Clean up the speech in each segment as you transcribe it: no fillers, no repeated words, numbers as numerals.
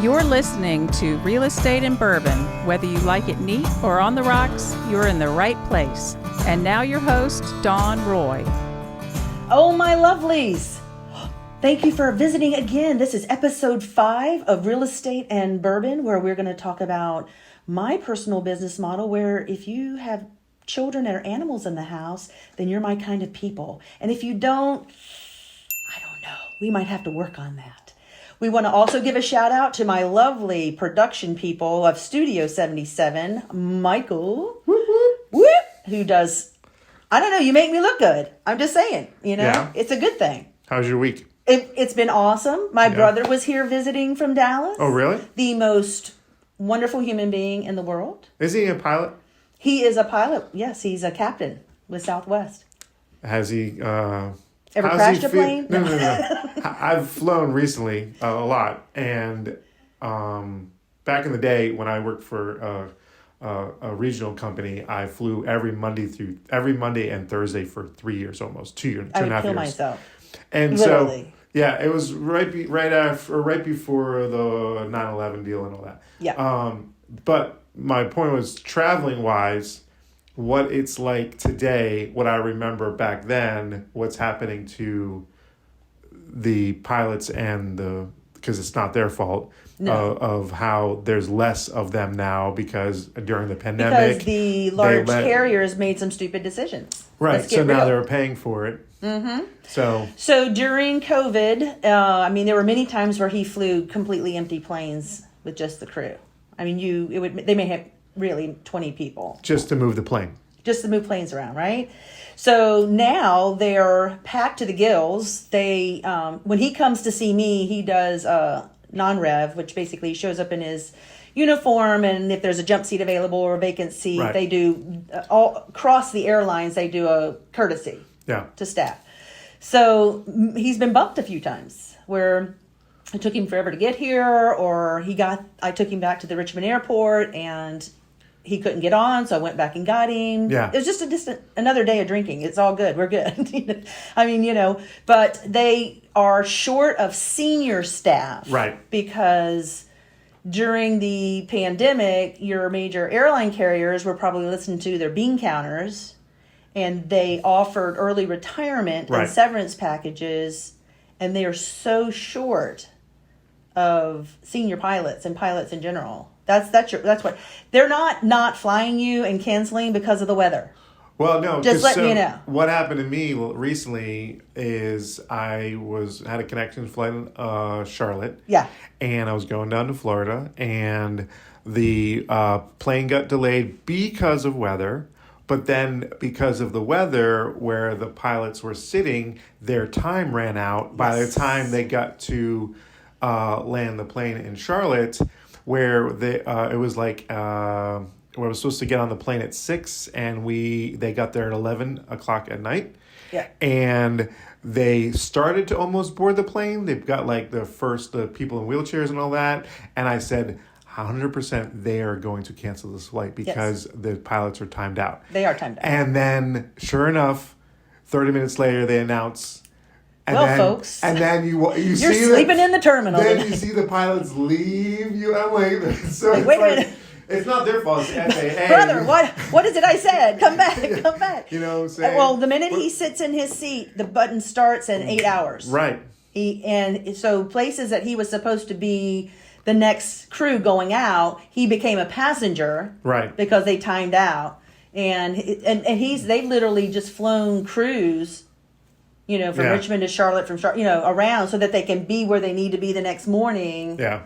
You're listening to Real Estate and Bourbon. Whether you like it neat or on the rocks, you're in the right place. And now your host, Dawn Roy. Oh, my lovelies. Thank you for visiting again. This is episode 5 of Real Estate and Bourbon, where we're going to talk about my personal business model, where if you have children or animals in the house, then you're my kind of people. And if you don't, I don't know. We might have to work on that. We want to also give a shout out to my lovely production people of Studio 77, Michael, who does, I don't know, you make me look good. I'm just saying, It's a good thing. How's your week? It's been awesome. My brother was here visiting from Dallas. Oh, really? The most wonderful human being in the world. Is he a pilot? He is a pilot. Yes, he's a captain with Southwest. Has he... Ever crashed a plane? No. I've flown recently a lot, and back in the day when I worked for a regional company, I flew every Monday and Thursday for 3 years, almost 2 years, 2.5 years. I would kill myself. And literally. So it was right before the 9/11 deal and all that. Yeah. But my point was, traveling wise, what it's like today, what I remember back then, what's happening to the pilots because it's not their fault, of how there's less of them now because during the pandemic. Because the large carriers made some stupid decisions. Right, so now they're paying for it. Mm-hmm. So during COVID, there were many times where he flew completely empty planes with just the crew. They may have really 20 people. Just to move the plane. Just to move planes around, right? So now they're packed to the gills. They, when he comes to see me, he does non-rev, which basically shows up in his uniform, and if there's a jump seat available or a vacant seat, right. They do, all across the airlines, they do a courtesy to staff. So he's been bumped a few times where it took him forever to get here, or I took him back to the Richmond airport and he couldn't get on, so I went back and got him. Yeah. It was just another day of drinking. It's all good. We're good. But they are short of senior staff. Right. Because during the pandemic, your major airline carriers were probably listening to their bean counters, and they offered early retirement and severance packages, and they are so short of senior pilots and pilots in general. That's what they're not flying you and canceling because of the weather. Well, no, just letting you know. What happened to me recently is I had a connection flight in Charlotte. Yeah. And I was going down to Florida, and the plane got delayed because of weather. But then because of the weather where the pilots were sitting, their time ran out by the time they got to land the plane in Charlotte, where it was like we were supposed to get on the plane at 6, and they got there at 11 o'clock at night. Yeah. And they started to almost board the plane. They've got like the people in wheelchairs and all that. And I said, 100% they are going to cancel this flight because the pilots are timed out. They are timed out. And then, sure enough, 30 minutes later, they announce. Folks. And then you're sleeping in the terminal. Then you see the pilots leave you. I'm like, wait a minute. It's not their fault. It's FAA. Brother, what is it I said? Come back. You know what I'm saying? Well, the minute he sits in his seat, the button starts in 8 hours. Right. So places that he was supposed to be the next crew going out, he became a passenger. Right. Because they timed out. And they've literally just flown crews, from Richmond to Charlotte, around so that they can be where they need to be the next morning. Yeah.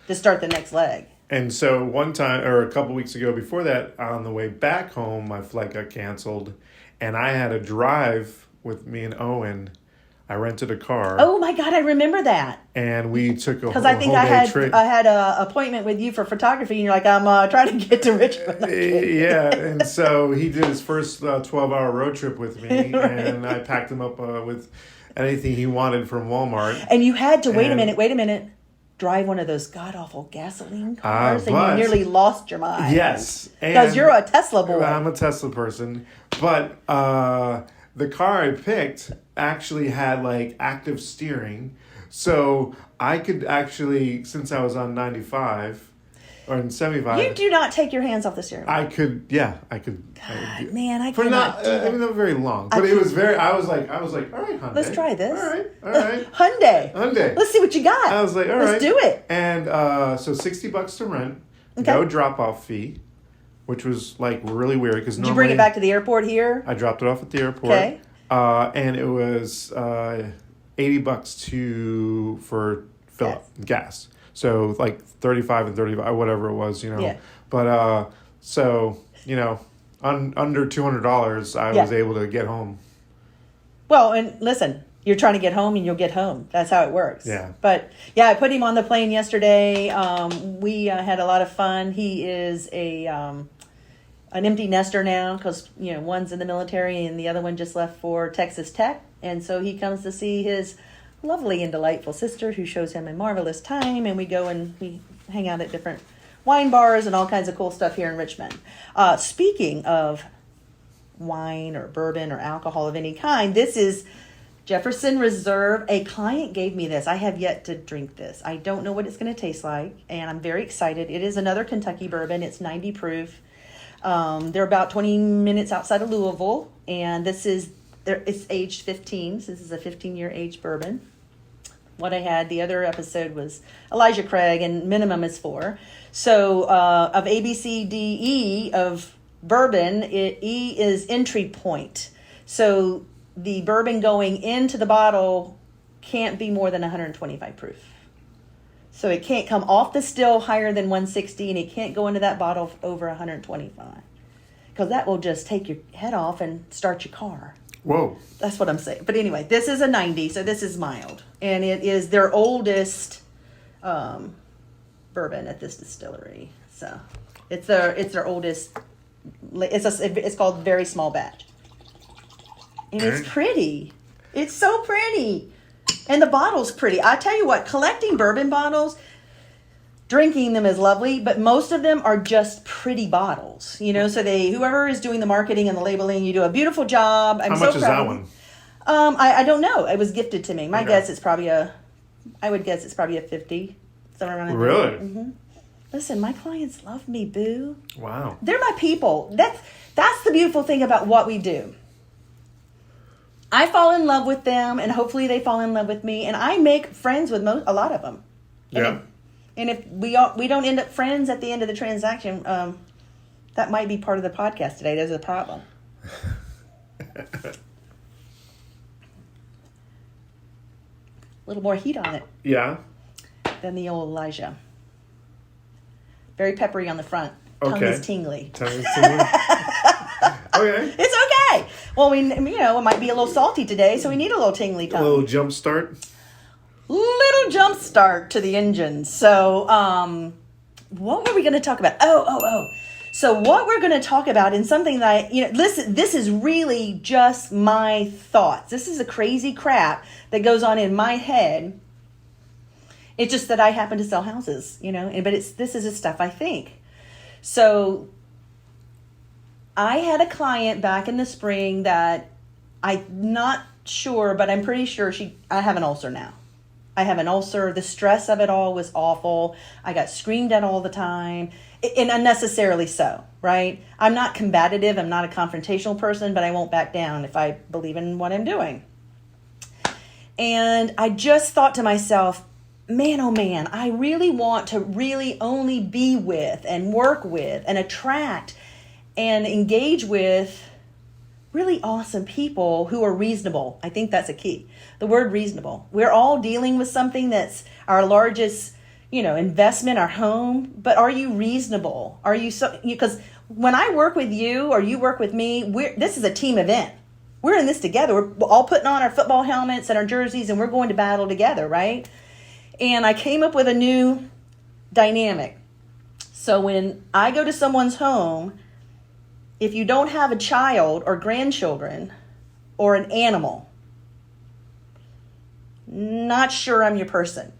To start the next leg. And so one time, or a couple weeks ago before that, on the way back home, my flight got canceled, and I had a drive with me and Owen. I rented a car. Oh my God, I remember that. And we took a because I think I had an appointment with you for photography, and you're like, I'm trying to get to Richmond. Yeah, and so he did his first 12-hour road trip with me, right. And I packed him up with anything he wanted from Walmart. And you had to wait a minute. Drive one of those god-awful gasoline cars, and you nearly lost your mind. Yes. Because you're a Tesla boy. I'm a Tesla person. But the car I picked actually had, like, active steering. So I could actually, since I was on 95 or in 75. You do not take your hands off the steering wheel. I could. God, man, I For cannot not, do that. I mean, not very long, but it was very. I was like, all right, Hyundai. Let's try this. All right. Hyundai. Let's see what you got. I was like, all right, let's do it. And so $60 to rent, Okay. no drop off fee, which was like really weird because Did you bring it back to the airport here? I dropped it off at the airport. Okay. And it was $80 for fill up gas. So like 35 and 35, whatever it was, Yeah. But so under $200, I was able to get home. Well, and listen, you're trying to get home and you'll get home. That's how it works. Yeah. But yeah, I put him on the plane yesterday. We had a lot of fun. He is an empty nester now because, one's in the military and the other one just left for Texas Tech. And so he comes to see his lovely and delightful sister who shows him a marvelous time. And we go and we hang out at different wine bars and all kinds of cool stuff here in Richmond. Speaking of wine or bourbon or alcohol of any kind, this is Jefferson Reserve. A client gave me this. I have yet to drink this. I don't know what it's going to taste like, and I'm very excited. It is another Kentucky bourbon. It's 90 proof. They're about 20 minutes outside of Louisville, and it's aged 15. So this is a 15-year aged bourbon. What I had, the other episode was Elijah Craig, and minimum is 4. So of A, B, C, D, E of bourbon, E is entry point. So the bourbon going into the bottle can't be more than 125 proof. So it can't come off the still higher than 160, and it can't go into that bottle over 125. Because that will just take your head off and start your car. Whoa. That's what I'm saying. But anyway, this is a 90, so this is mild. And it is their oldest bourbon at this distillery. So it's their oldest. It's called Very Small Batch. And it's pretty. It's so pretty. And the bottle's pretty. I tell you what, collecting bourbon bottles, drinking them is lovely, but most of them are just pretty bottles. So whoever is doing the marketing and the labeling, you do a beautiful job. How much is that one? I don't know. It was gifted to me. I would guess it's probably a 50. Somewhere around there. Really? Mm-hmm. Listen, my clients love me, boo. Wow. They're my people. That's the beautiful thing about what we do. I fall in love with them, and hopefully they fall in love with me, and I make friends with a lot of them. Yeah. And if we don't end up friends at the end of the transaction, that might be part of the podcast today. There's a problem. A little more heat on it. Yeah. Than the old Elijah. Very peppery on the front. Tongue Okay. is tingly. Okay. It's okay. Well, it might be a little salty today, so we need a little tingly tongue. A little jump start. Little jump start to the engine. So, what were we going to talk about? Oh. So what we're going to talk about in something that listen, this is really just my thoughts. This is a crazy crap that goes on in my head. It's just that I happen to sell houses, but this is the stuff I think. So I had a client back in the spring that I'm not sure, but I'm pretty sure I have an ulcer now. I have an ulcer. The stress of it all was awful. I got screamed at all the time, and unnecessarily so, right? I'm not combative. I'm not a confrontational person, but I won't back down if I believe in what I'm doing. And I just thought to myself, man, oh man, I really want to really only be with and work with and attract and engage with really awesome people who are reasonable. I think that's a key. The word reasonable. We're all dealing with something that's our largest, investment, our home. But are you reasonable? Are you because when I work with you or you work with me, this is a team event. We're in this together. We're all putting on our football helmets and our jerseys, and we're going to battle together, right? And I came up with a new dynamic. So when I go to someone's home, if you don't have a child or grandchildren or an animal, not sure I'm your person.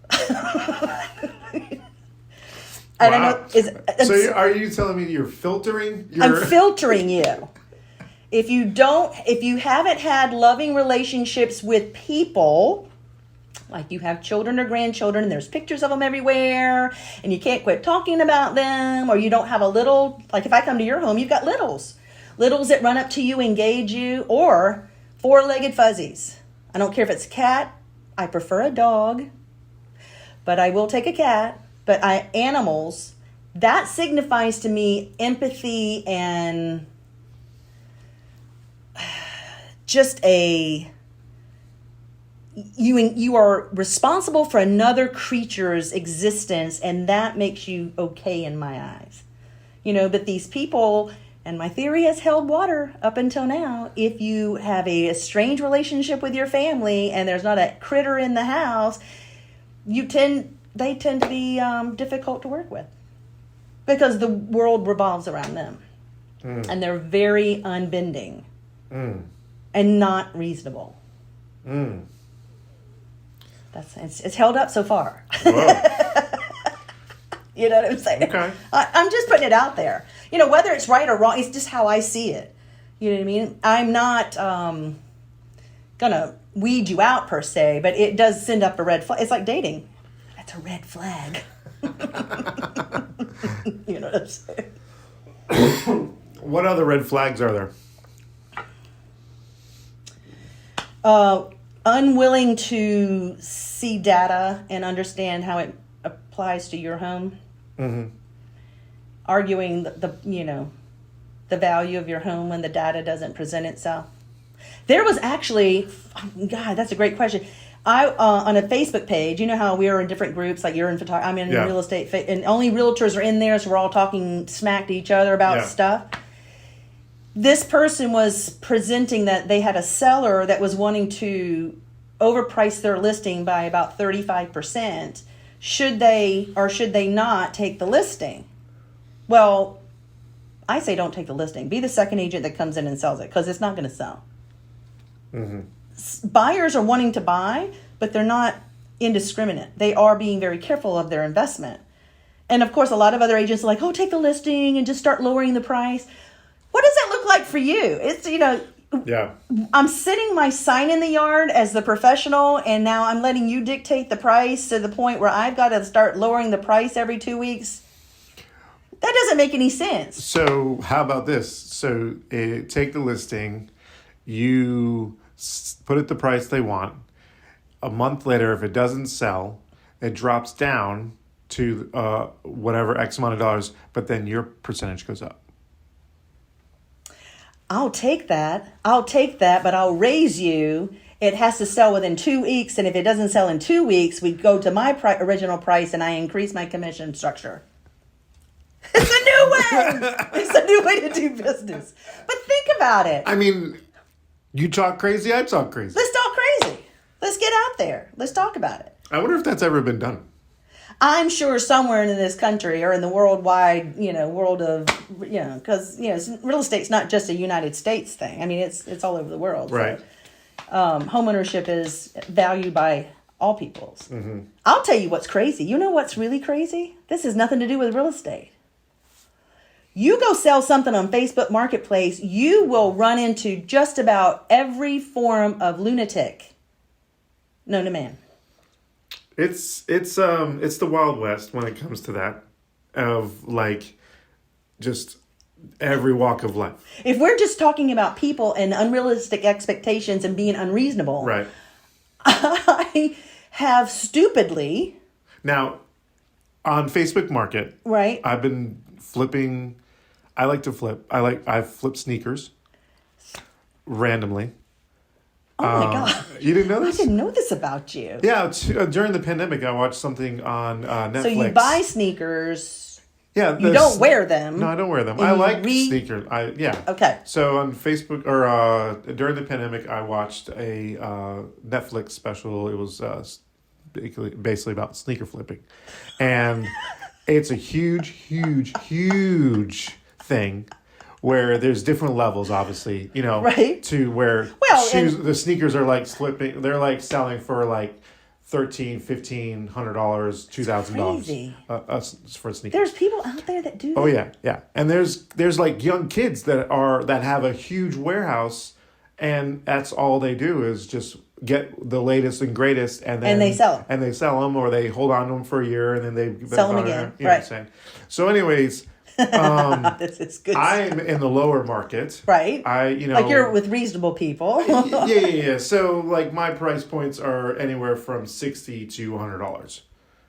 I don't know. So are you telling me you're filtering? I'm filtering you. If you haven't had loving relationships with people, like you have children or grandchildren and there's pictures of them everywhere and you can't quit talking about them, or you don't have a little, like if I come to your home, you've got littles that run up to you, engage you, or four-legged fuzzies. I don't care if it's a cat. I prefer a dog, but I will take a cat. But animals, that signifies to me empathy and just you are responsible for another creature's existence, and that makes you okay in my eyes. But these people, and my theory has held water up until now, if you have a strange relationship with your family and there's not a critter in the house, they tend to be difficult to work with because the world revolves around them. And they're very unbending and not reasonable. It's held up so far. You know what I'm saying? Okay. I'm just putting it out there. Whether it's right or wrong, it's just how I see it. You know what I mean? I'm not gonna weed you out per se, but it does send up a red flag. It's like dating. That's a red flag. You know what I'm saying? What other red flags are there? Unwilling to see data and understand how it applies to your home. Arguing the value of your home when the data doesn't present itself. There was actually, God, that's a great question. I on a Facebook page, you know how we are in different groups, like you're in photography, I'm in real estate, and only realtors are in there, so we're all talking smack to each other about stuff. This person was presenting that they had a seller that was wanting to overprice their listing by about 35%. Should they or should they not take the listing? Well, I say don't take the listing. Be the second agent that comes in and sells it, because it's not going to sell. Buyers are wanting to buy, but they're not indiscriminate. They are being very careful of their investment. And of course, a lot of other agents are like, oh, take the listing and just start lowering the price. What does that look like for you? It's, I'm sitting my sign in the yard as the professional, and now I'm letting you dictate the price to the point where I've got to start lowering the price every 2 weeks. That doesn't make any sense. So how about this? So take the listing, you put it the price they want. A month later, if it doesn't sell, it drops down to whatever X amount of dollars, but then your percentage goes up. I'll take that, but I'll raise you. It has to sell within 2 weeks, and if it doesn't sell in 2 weeks, we go to my original price, and I increase my commission structure. It's a new way. It's a new way to do business. But think about it. I mean, you talk crazy, I talk crazy. Let's talk crazy. Let's get out there. Let's talk about it. I wonder if that's ever been done. I'm sure somewhere in this country or in the worldwide, world of, because, real estate's not just a United States thing. I mean, it's all over the world. Right. So, homeownership is valued by all peoples. I'll tell you what's crazy. You know what's really crazy? This has nothing to do with real estate. You go sell something on Facebook Marketplace, you will run into just about every form of lunatic known to man. It's the Wild West when it comes to that, of like just every walk of life. If we're just talking about people and unrealistic expectations and being unreasonable, right? I have stupidly now on Facebook Market, right? I've been flipping. I like to flip. I've flipped sneakers randomly. Oh my God. You didn't know this? I didn't know this about you. Yeah, during the pandemic, I watched something on Netflix. So you buy sneakers. Yeah. You don't wear them. No, I don't wear them. I like sneakers. Okay. So on Facebook, or during the pandemic, I watched a Netflix special. It was basically about sneaker flipping. And it's a huge, huge, huge thing, where there's different levels, obviously, right? To where the sneakers are like flipping, they're like selling for like $1,300, $1,500, $2,000 for sneakers. There's people out there that do that. Oh yeah, and there's like young kids that have a huge warehouse, and that's all they do is just get the latest and greatest, and then they sell them. and they sell them, or they hold on to them for a year, and then they Sell them again. You know what I'm saying? So, anyways, This is good. I'm in the lower market, Right. Like you're with reasonable people. yeah. So, like, my price points are anywhere from $60 to $100.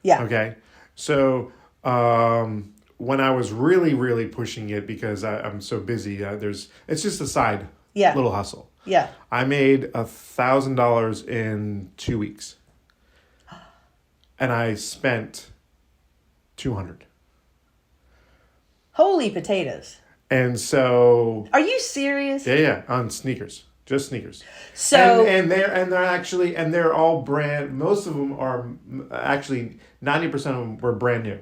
Yeah. Okay. So, when I was really pushing it because I'm so busy, it's just a side little hustle. Yeah. I made $1,000 in 2 weeks, and I spent $200. Holy potatoes. And so, Are you serious? yeah, on sneakers, just sneakers. So and they're all brand. Most of them are actually 90% of them were brand new.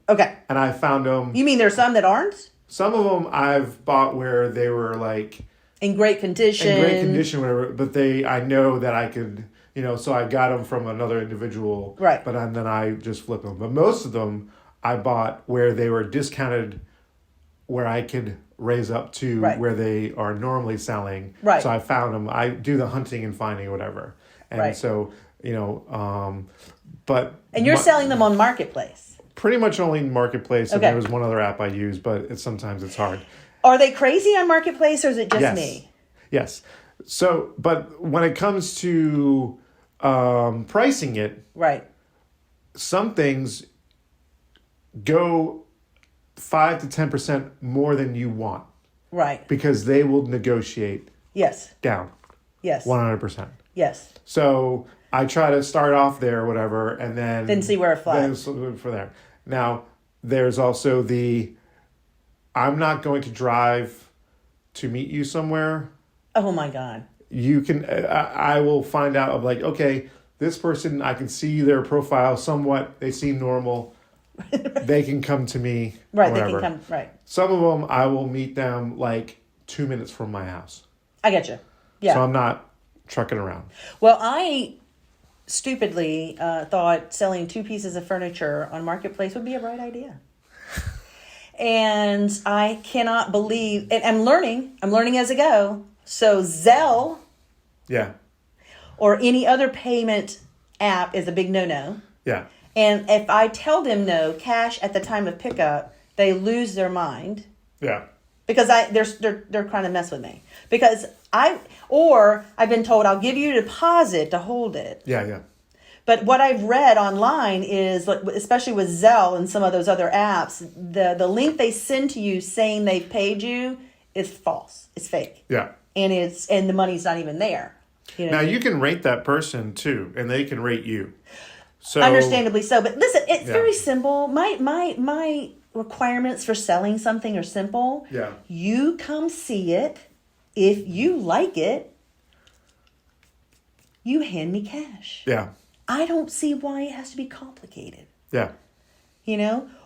Okay. And I found them. You mean there's some that aren't? Some of them I've bought where they were like in great condition. Whatever. But I know that I could, so I got them from another individual. Right. But then I just flip them. But most of them I bought where they were discounted, where I could raise up to where they are normally selling. Right. So I found them. I do the hunting and finding or whatever. And so, but. And you're selling them on Marketplace. Pretty much only Marketplace. And Okay. there was one other app I use, but sometimes it's hard. Are they crazy on Marketplace, or is it just me? Yes. So, but when it comes to pricing it, right, some things go 5 to 10% more than you want. Right. Because they will negotiate. Yes. Down. Yes. 100%. Yes. So I try to start off there, whatever, and then see where it flies. Then for there. Now, there's also I'm not going to drive to meet you somewhere. Oh my God. You can, I will find out of like, okay, this person, I can see their profile somewhat. They seem normal. They can come to me. Right. They can come. Right. Some of them, I will meet them like 2 minutes from my house. I get you. Yeah. So I'm not trucking around. Well, I stupidly thought selling 2 pieces of furniture on Marketplace would be a bright idea. And I cannot believe, and I'm learning as I go. So Zelle, yeah, or any other payment app is a big no-no. Yeah. And if I tell them no cash at the time of pickup, they lose their mind. Yeah. Because they're trying to mess with me. Because I've been told I'll give you a deposit to hold it. Yeah, yeah. But what I've read online is, especially with Zelle and some of those other apps, the link they send to you saying they've paid you is false. It's fake. Yeah. And the money's not even there. Now you can rate that person too, and they can rate you. So understandably so. But listen, it's very simple. My requirements for selling something are simple. Yeah. You come see it. If you like it, you hand me cash. Yeah. I don't see why it has to be complicated. Yeah.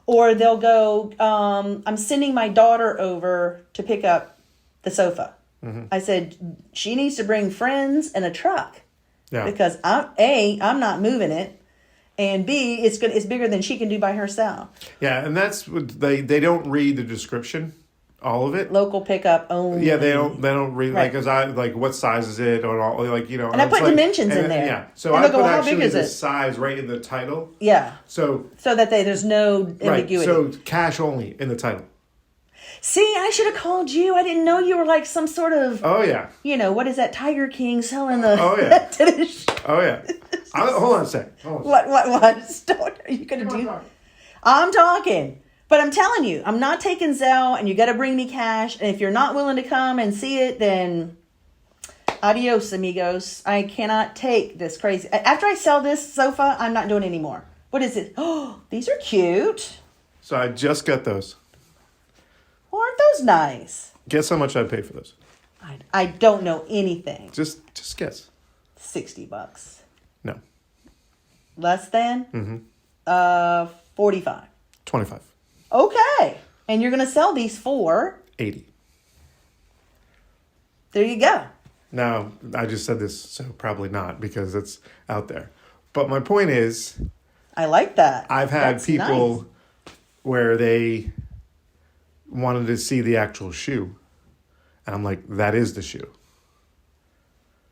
Or they'll go, I'm sending my daughter over to pick up the sofa. Mm-hmm. I said, she needs to bring friends and a truck. Yeah. Because I'm not moving it. And B, it's bigger than she can do by herself. Yeah, and that's what they don't read the description, all of it. Local pickup only. Yeah, they don't read like what size is it or all And I put dimensions in there. Yeah, so I put actually the size right in the title. Yeah. So that there's no ambiguity. Right. So cash only in the title. See, I should have called you. I didn't know you were like some sort of. Oh yeah. What is that Tiger King selling the? Oh yeah. Oh yeah. Hold on a sec. What? Are you gonna do? I'm talking, but I'm telling you, I'm not taking Zelle, and you got to bring me cash. And if you're not willing to come and see it, then adios, amigos. I cannot take this crazy. After I sell this sofa, I'm not doing it anymore. What is it? Oh, these are cute. So I just got those. Well, aren't those nice? Guess how much I'd pay for those? I don't know anything. Just guess. $60. No. Less than? Mm-hmm. 45. 25. Okay. And you're going to sell these for? 80. There you go. Now, I just said this, so probably not because it's out there. But my point is... I like that. I've had people where they wanted to see the actual shoe. And I'm like, that is the shoe.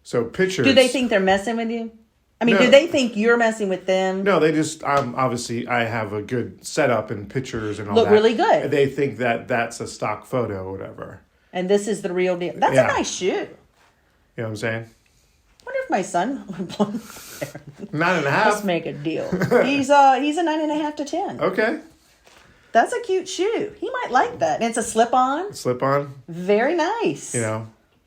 So pictures. Do they think they're messing with you? I mean, No. do they think you're messing with them? No, they just obviously I have a good setup and pictures and all Look that. really good. They think that that's a stock photo or whatever. And this is the real deal. That's Yeah. a nice shoe. You know what I'm saying? Wonder if my son would want a pair. 9.5. Let's make a deal. He's a 9.5 to 10. Okay. That's a cute shoe. He might like that. And it's a slip-on. Slip on. Very nice. You know.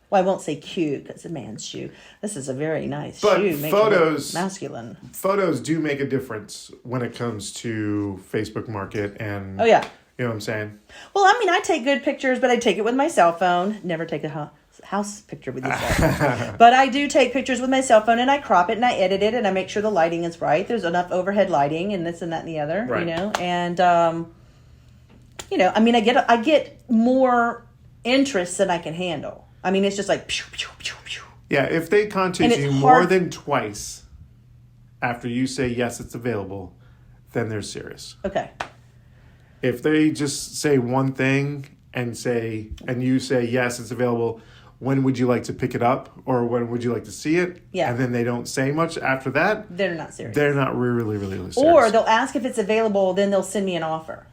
Well, I won't say cute because it's a man's shoe. This is a very nice But shoe. Makes photos- you look masculine. Photos do make a difference when it comes to Facebook Market and. Oh, yeah. You know what I'm saying? Well, I mean, I take good pictures, but I take it with my cell phone. Never take a house picture with your cell phone. But I do take pictures with my cell phone, and I crop it, and I edit it, and I make sure the lighting is right. There's enough overhead lighting, and this and that and the other, Right. you know. And, I mean, I get more interest than I can handle. I mean, it's just like, pew, pew, pew, pew. Yeah, if they And contact it's you more hard- than twice after you say yes, it's available, then they're serious. Okay. If they just say one thing and you say yes, it's available, when would you like to pick it up or when would you like to see it? Yeah. And then they don't say much after that, They're not serious. they're not really serious. Or they'll ask if it's available, then they'll send me an offer.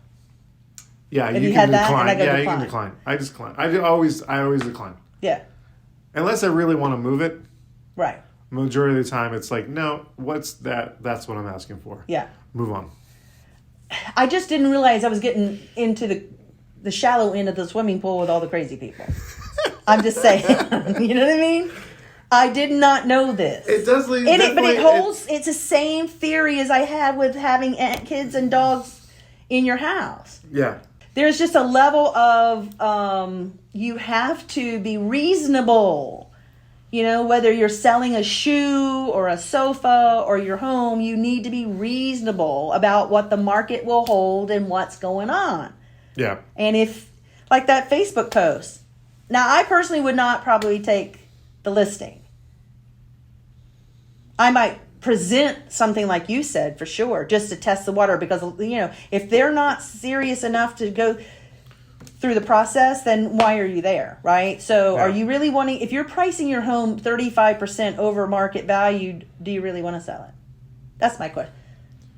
yeah, Have you you can had that? decline. And I go Yeah, you decline. can decline. I just decline. I always decline. Yeah. Unless I really want to move it. Right. Majority of the time, it's like, no, what's that? That's what I'm asking for. Yeah. Move on. I just didn't realize I was getting into the shallow end of the swimming pool with all the crazy people. I'm just saying. You know what I mean? I did not know this. It does leave. But it holds. It's the same theory as I had with having kids and dogs in your house. Yeah. There's just a level of you have to be reasonable. You know, whether you're selling a shoe or a sofa or your home, you need to be reasonable about what the market will hold and what's going on. Yeah. And if, like that Facebook post, now I personally would not probably take the listing. I might present something like you said for sure, just to test the water, because, you know, if they're not serious enough to go through the process, then why are you there, right? So Yeah. are you really wanting, if you're pricing your home 35% over market value, do you really want to sell it? That's my question.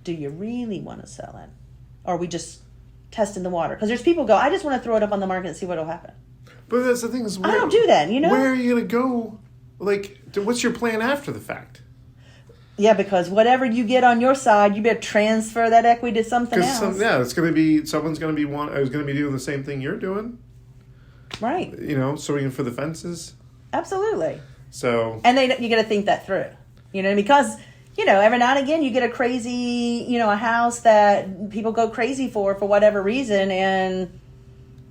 Do you really want to sell it? Or are we just testing the water? Because there's people go, I just want to throw it up on the market and see what will happen. But that's the thing is, I don't do that, you know? Where are you going to go? Like, what's your plan after the fact? Yeah, because whatever you get on your side, you better transfer that equity to something else. It's going to be someone's going to be is going to be doing the same thing you're doing. Right. You know, swinging for the fences. Absolutely. So. And you got to think that through, you know, because, you know, every now and again you get a crazy, you know, a house that people go crazy for whatever reason. And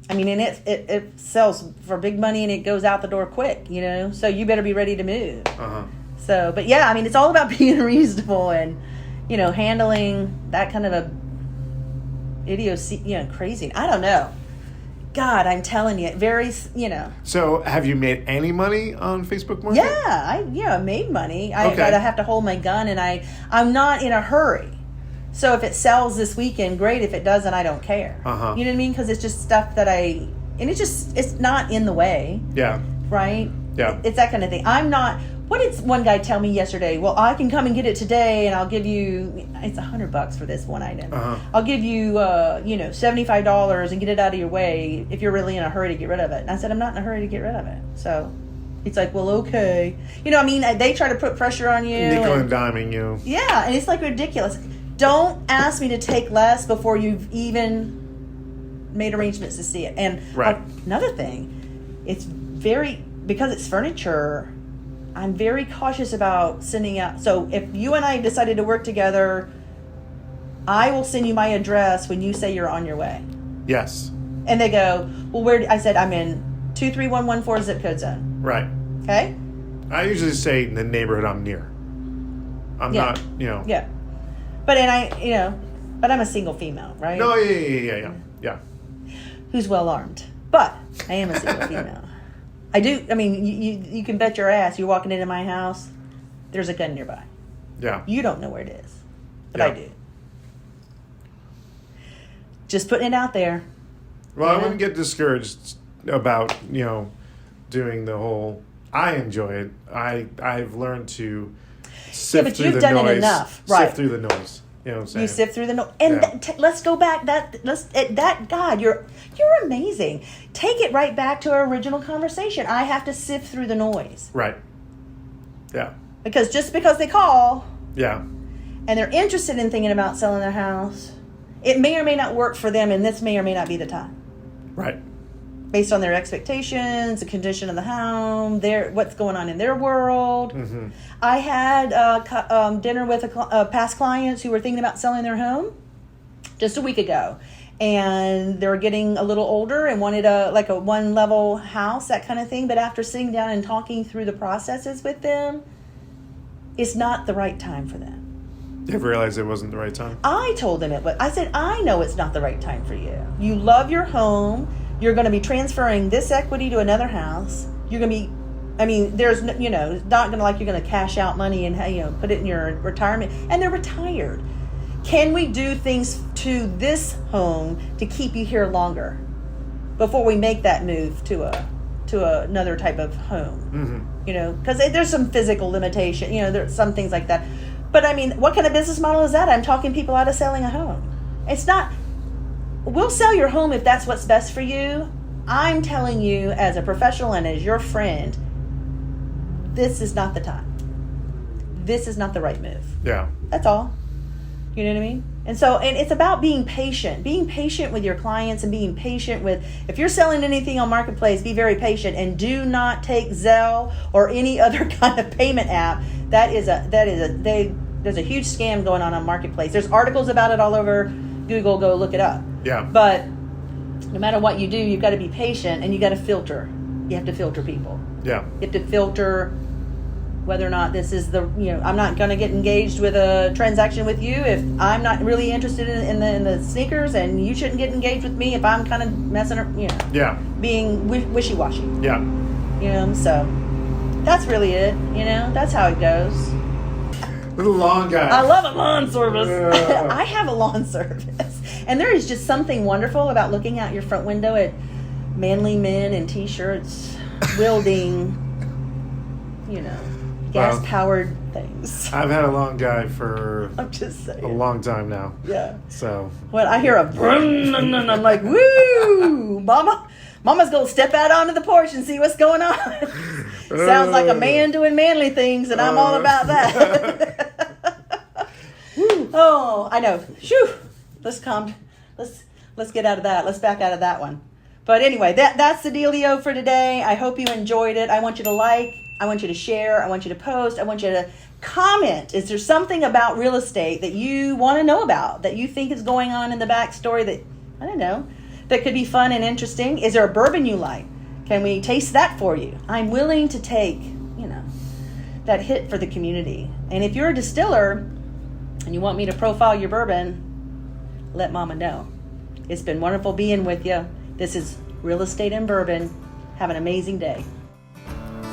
I mean, and it sells for big money and it goes out the door quick, you know, so you better be ready to move. Uh-huh. So, but yeah, I mean, it's all about being reasonable and, you know, handling that kind of a crazy. I don't know. God, I'm telling you, very, you know. So, have you made any money on Facebook Market? Yeah, I made money. Okay. I have to hold my gun, and I'm not in a hurry. So if it sells this weekend, great. If it doesn't, I don't care. Uh-huh. You know what I mean? Because it's just stuff that it's not in the way, Yeah. right? Yeah. It's that kind of thing. I'm not. What did one guy tell me yesterday? Well, I can come and get it today, and I'll give you. It's $100 for this one item. Uh-huh. I'll give you, $75 and get it out of your way if you're really in a hurry to get rid of it. And I said, I'm not in a hurry to get rid of it. So, it's like, well, okay. You know, I mean, they try to put pressure on you. Nickel and diming you. Yeah, and it's like ridiculous. Don't ask me to take less before you've even made arrangements to see it. And Right. Another thing, because it's furniture, I'm very cautious about sending out. So if you and I decided to work together, I will send you my address when you say you're on your way. Yes. And they go, well, I said, I'm in 23114 zip code zone. Right. Okay? I usually say in the neighborhood I'm near. I'm Yeah. not, you know. Yeah. But I'm a single female, right? No, yeah. Who's well armed. But I am a single female. I do. I mean, you can bet your ass you're walking into my house, there's a gun nearby. Yeah. You don't know where it is, but Yeah. I do. Just putting it out there. Well, I Yeah. wouldn't get discouraged about, doing the whole I enjoy it. I've learned to sift but through you've the done noise. it enough, right? Sift through the noise. You know what I'm saying? You sift through the noise, and Yeah. let's go back. God, you're amazing. Take it right back to our original conversation. I have to sift through the noise, Right. Yeah. because just because they call Yeah. and they're interested in thinking about selling their house, it may or may not work for them, and this may or may not be the time, Right. based on their expectations, the condition of the home, what's going on in their world. Mm-hmm. I had dinner with past clients who were thinking about selling their home just a week ago, and they were getting a little older and wanted a one-level house, that kind of thing. But after sitting down and talking through the processes with them, it's not the right time for them. They've realized it wasn't the right time. I told them it was. I said, I know it's not the right time for you. You love your home. You're going to be transferring this equity to another house. You're going to be, there's, it's not going to like you're going to cash out money and, put it in your retirement. And they're retired. Can we do things to this home to keep you here longer before we make that move to another type of home? Mm-hmm. Because there's some physical limitation, there's some things like that. But what kind of business model is that? I'm talking people out of selling a home. It's not, we'll sell your home if that's what's best for you. I'm telling you as a professional and as your friend, this is not the time. This is not the right move. Yeah. That's all. You know what I mean? And it's about being patient with your clients, and being patient with, if you're selling anything on Marketplace, be very patient, and do not take Zelle or any other kind of payment app. There's a huge scam going on Marketplace. There's articles about it all over Google. Go look it up. Yeah. But no matter what you do, you've got to be patient, and you got to filter. You have to filter people. Yeah. You have to filter whether or not this is I'm not going to get engaged with a transaction with you if I'm not really interested in the sneakers, and you shouldn't get engaged with me if I'm kind of messing up, Yeah. being wishy-washy. Yeah. So that's really it. That's how it goes. Little lawn guy. I love a lawn service. Yeah. I have a lawn service, and there is just something wonderful about looking out your front window at manly men in t-shirts wielding, gas-powered things. I've had a lawn guy for I'm just saying. a long time now. Yeah. So. When I hear a brum, and I'm like, woo, Mama's going to step out onto the porch and see what's going on. Sounds like a man doing manly things, and I'm all about that. Oh, I know. Shoo. Let's get out of that. Let's back out of that one. But anyway, that's the dealio for today. I hope you enjoyed it. I want you to like. I want you to share. I want you to post. I want you to comment. Is there something about real estate that you want to know about, that you think is going on in the backstory that, I don't know, that could be fun and interesting? Is there a bourbon you like? Can we taste that for you? I'm willing to take, that hit for the community. And if you're a distiller and you want me to profile your bourbon, let Mama know. It's been wonderful being with you. This is Real Estate and Bourbon. Have an amazing day.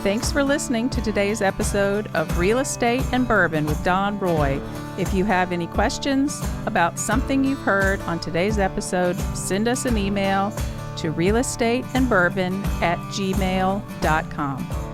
Thanks for listening to today's episode of Real Estate and Bourbon with Don Roy. If you have any questions about something you've heard on today's episode, send us an email to realestateandbourbon@gmail.com.